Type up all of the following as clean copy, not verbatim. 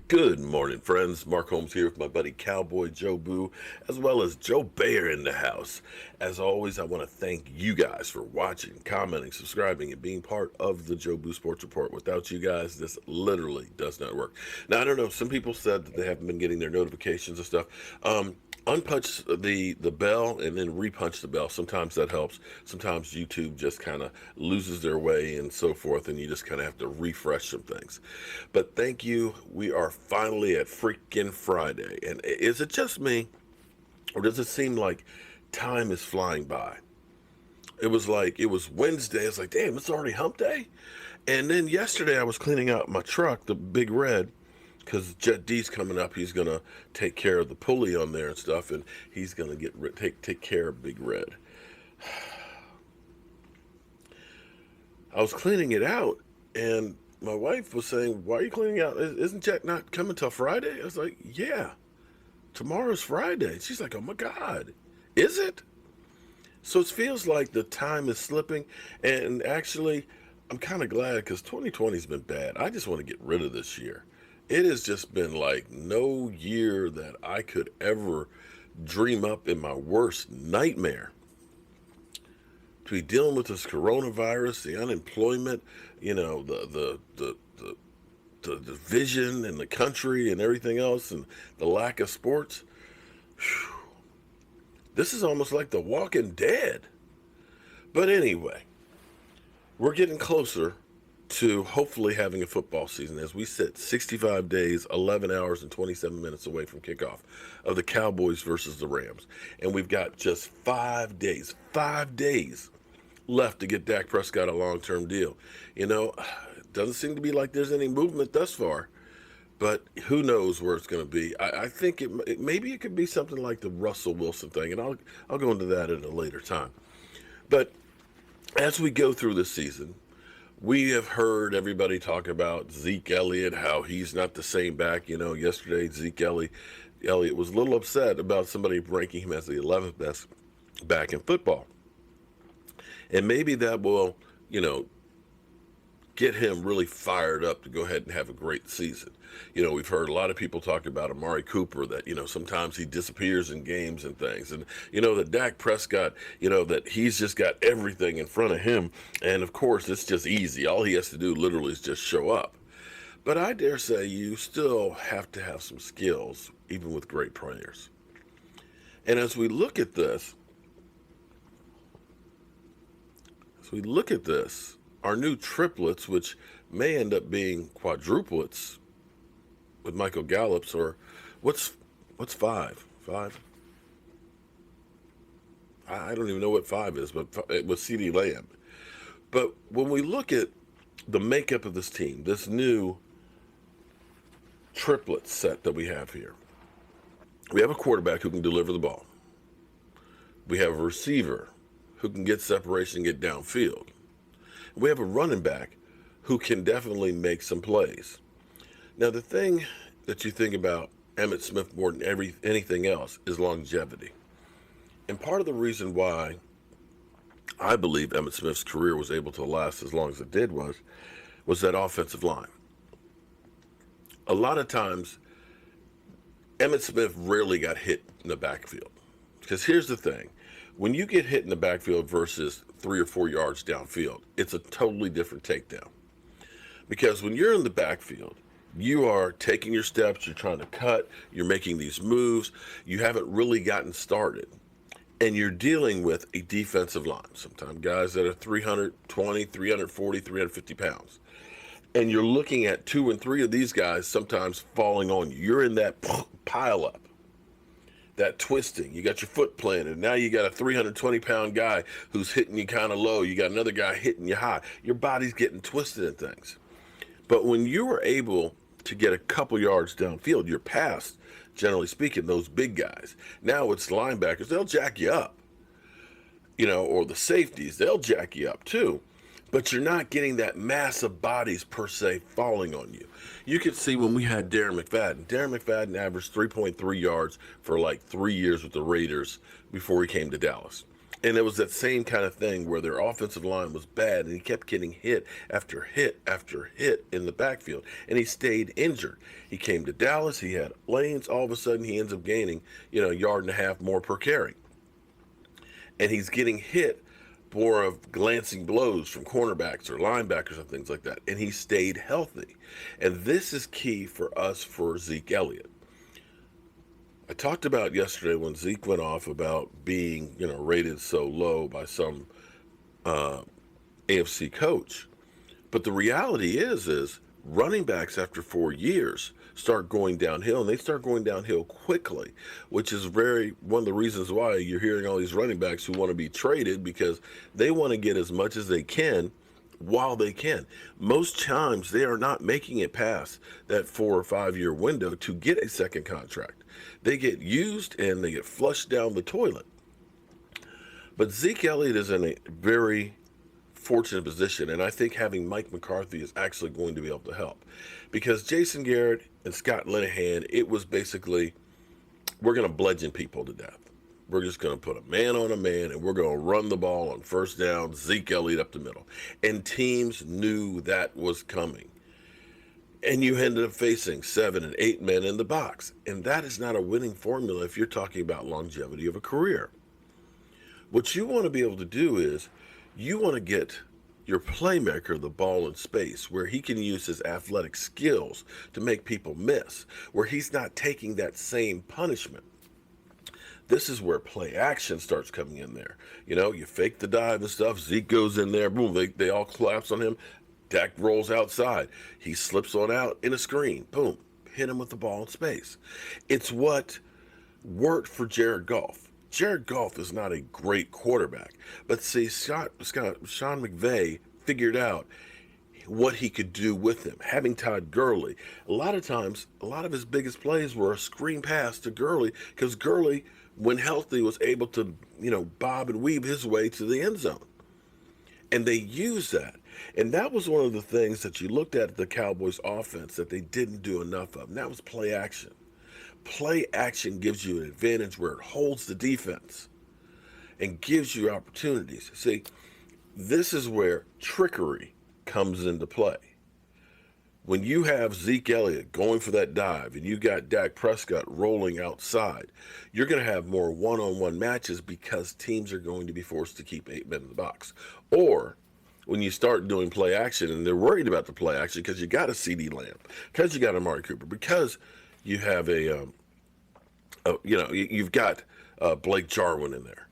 Good morning, friends. Mark Holmes here with my buddy Cowboy Joe Boo, as well as Joe Bear in the house. As always, I want to thank you guys for watching, commenting, subscribing, and being part of the Joe Boo Sports Report. Without you guys, this literally does not work. Now, I don't know. Some people said that they haven't been getting their notifications and stuff. Unpunch the bell and then repunch the bell. Sometimes that helps. Sometimes YouTube just kind of loses their way and so forth, and you just kind of have to refresh some things. But thank you. We are finally at freaking Friday. And is it just me, or does it seem like time is flying by? It was Wednesday. It's like, damn, it's already hump day. And then yesterday I was cleaning out my truck, the Big Red, because Jet D's coming up. He's gonna take care of the pulley on there and stuff, and he's gonna take care of Big Red. I was cleaning it out, and my wife was saying, "Why are you cleaning out? Isn't Jet not coming till Friday?" I was like, "Yeah, tomorrow's Friday." She's like, "Oh my God, is it?" So it feels like the time is slipping, and actually, I'm kind of glad because 2020's been bad. I just want to get rid of this year. It has just been like no year that I could ever dream up in my worst nightmare. To be dealing with this coronavirus, the unemployment, the division in the country and everything else, and the lack of sports. Whew. This is almost like The Walking Dead. But anyway, we're getting closer to hopefully having a football season as we sit 65 days, 11 hours, and 27 minutes away from kickoff of the Cowboys versus the Rams. And we've got just 5 days left to get Dak Prescott a long-term deal. It doesn't seem to be like there's any movement thus far, but who knows where it's going to be. I think maybe it could be something like the Russell Wilson thing, and I'll go into that at a later time. But as we go through this season, we have heard everybody talk about Zeke Elliott, how he's not the same back. Yesterday Zeke Elliott was a little upset about somebody ranking him as the 11th best back in football. And maybe that will, get him really fired up to go ahead and have a great season. We've heard a lot of people talk about Amari Cooper, that, sometimes he disappears in games and things. And, that Dak Prescott, that he's just got everything in front of him. And, of course, it's just easy. All he has to do literally is just show up. But I dare say you still have to have some skills, even with great players. And as we look at this, our new triplets, which may end up being quadruplets with Michael Gallup's, or what's five? Five? I don't even know what five is, but with CeeDee Lamb. But when we look at the makeup of this team, this new triplet set that we have here, we have a quarterback who can deliver the ball. We have a receiver who can get separation, get downfield. We have a running back who can definitely make some plays. Now, the thing that you think about Emmitt Smith more than anything else is longevity. And part of the reason why I believe Emmitt Smith's career was able to last as long as it did was that offensive line. A lot of times, Emmitt Smith rarely got hit in the backfield. Because here's the thing. When you get hit in the backfield versus 3 or 4 yards downfield, it's a totally different takedown. Because when you're in the backfield, you are taking your steps, you're trying to cut, you're making these moves, you haven't really gotten started. And you're dealing with a defensive line, sometimes guys that are 320, 340, 350 pounds. And you're looking at 2 and 3 of these guys sometimes falling on you. You're in that pile up. That twisting, you got your foot planted. Now you got a 320-pound guy who's hitting you kind of low. You got another guy hitting you high. Your body's getting twisted and things. But when you were able to get a couple yards downfield, you're past, generally speaking, those big guys. Now it's linebackers. They'll jack you up. Or the safeties, they'll jack you up too. But you're not getting that mass of bodies per se falling on you. You could see when we had Darren McFadden. Darren McFadden averaged 3.3 yards for like 3 years with the Raiders before he came to Dallas. And it was that same kind of thing where their offensive line was bad, and he kept getting hit after hit after hit in the backfield, and he stayed injured. He came to Dallas, he had lanes, all of a sudden he ends up gaining, a yard and a half more per carry. And he's getting hit more of glancing blows from cornerbacks or linebackers and things like that. And he stayed healthy. And this is key for us for Zeke Elliott. I talked about yesterday when Zeke went off about being, rated so low by some AFC coach. But the reality is running backs after 4 years start going downhill, and they start going downhill quickly, which is one of the reasons why you're hearing all these running backs who want to be traded, because they want to get as much as they can while they can. Most times they are not making it past that 4 or 5 year window to get a second contract. They get used and they get flushed down the toilet. But Zeke Elliott is in a very fortunate position, and I think having Mike McCarthy is actually going to be able to help, because Jason Garrett and Scott Linehan, it was basically, we're going to bludgeon people to death. We're just going to put a man on a man, and we're going to run the ball on first down, Zeke Elliott up the middle. And teams knew that was coming. And you ended up facing 7 and 8 men in the box. And that is not a winning formula if you're talking about longevity of a career. What you want to be able to do is you want to get your playmaker the ball in space where he can use his athletic skills to make people miss, where he's not taking that same punishment. This is where play action starts coming in there. You fake the dive and stuff. Zeke goes in there. Boom, they all collapse on him. Dak rolls outside. He slips on out in a screen. Boom, hit him with the ball in space. It's what worked for Jared Goff. Jared Goff is not a great quarterback. But see, Sean McVay figured out what he could do with him. Having Todd Gurley, a lot of times, a lot of his biggest plays were a screen pass to Gurley, because Gurley, when healthy, was able to, bob and weave his way to the end zone. And they used that. And that was one of the things that you looked at the Cowboys offense that they didn't do enough of. And that was play action. Play action gives you an advantage where it holds the defense and gives you opportunities. See, this is where trickery comes into play. When you have Zeke Elliott going for that dive and you got Dak Prescott rolling outside, you're going to have more one-on-one matches because teams are going to be forced to keep 8 men in the box. Or when you start doing play action and they're worried about the play action because you got a CD Lamb, because you got a Amari Cooper, because you have you've got Blake Jarwin in there.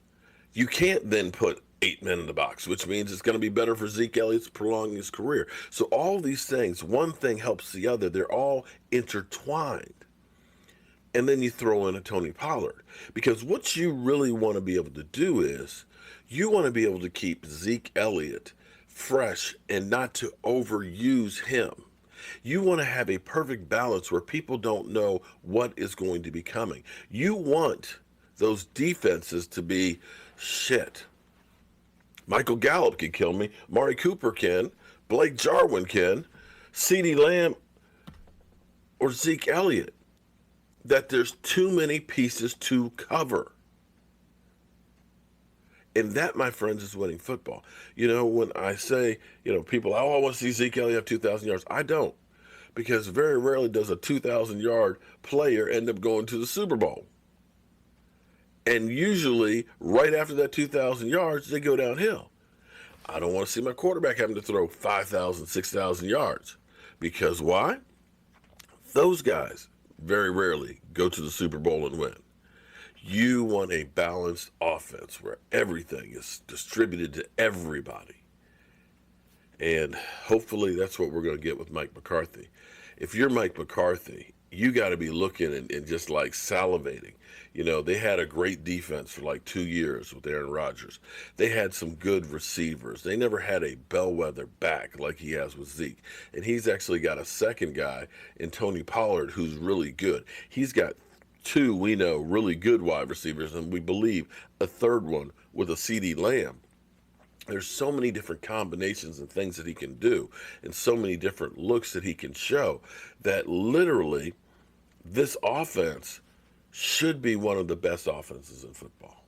You can't then put 8 men in the box, which means it's going to be better for Zeke Elliott to prolong his career. So all these things, one thing helps the other. They're all intertwined. And then you throw in a Tony Pollard, because what you really want to be able to do is you want to be able to keep Zeke Elliott fresh and not to overuse him. You want to have a perfect balance where people don't know what is going to be coming. You want those defenses to be shit. Michael Gallup can kill me. Amari Cooper can. Blake Jarwin can. CeeDee Lamb or Zeke Elliott. That there's too many pieces to cover. And that, my friends, is winning football. When I say, people, I want to see Zeke Elliott have 2,000 yards. I don't. Because very rarely does a 2,000-yard player end up going to the Super Bowl. And usually, right after that 2,000 yards, they go downhill. I don't want to see my quarterback having to throw 5,000, 6,000 yards. Because why? Those guys very rarely go to the Super Bowl and win. You want a balanced offense where everything is distributed to everybody. And hopefully that's what we're going to get with Mike McCarthy. If you're Mike McCarthy, you got to be looking and just like salivating. They had a great defense for like 2 years with Aaron Rodgers. They had some good receivers. They never had a bellwether back like he has with Zeke. And he's actually got a second guy in Tony Pollard who's really good. He's got 2, we know, really good wide receivers, and we believe a third one with a CeeDee Lamb. There's so many different combinations and things that he can do, and so many different looks that he can show, that literally this offense should be one of the best offenses in football.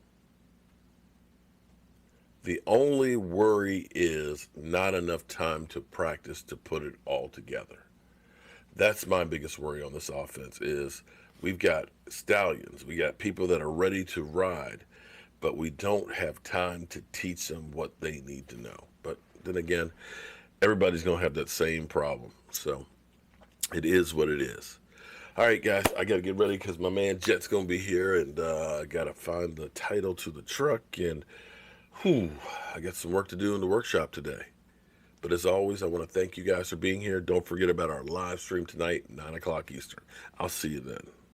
The only worry is not enough time to practice to put it all together. That's my biggest worry on this offense is we've got stallions. We got people that are ready to ride, but we don't have time to teach them what they need to know. But then again, everybody's going to have that same problem. So it is what it is. All right, guys, I got to get ready because my man Jet's going to be here, and I got to find the title to the truck, and I got some work to do in the workshop today. But as always, I want to thank you guys for being here. Don't forget about our live stream tonight, 9 o'clock Eastern. I'll see you then.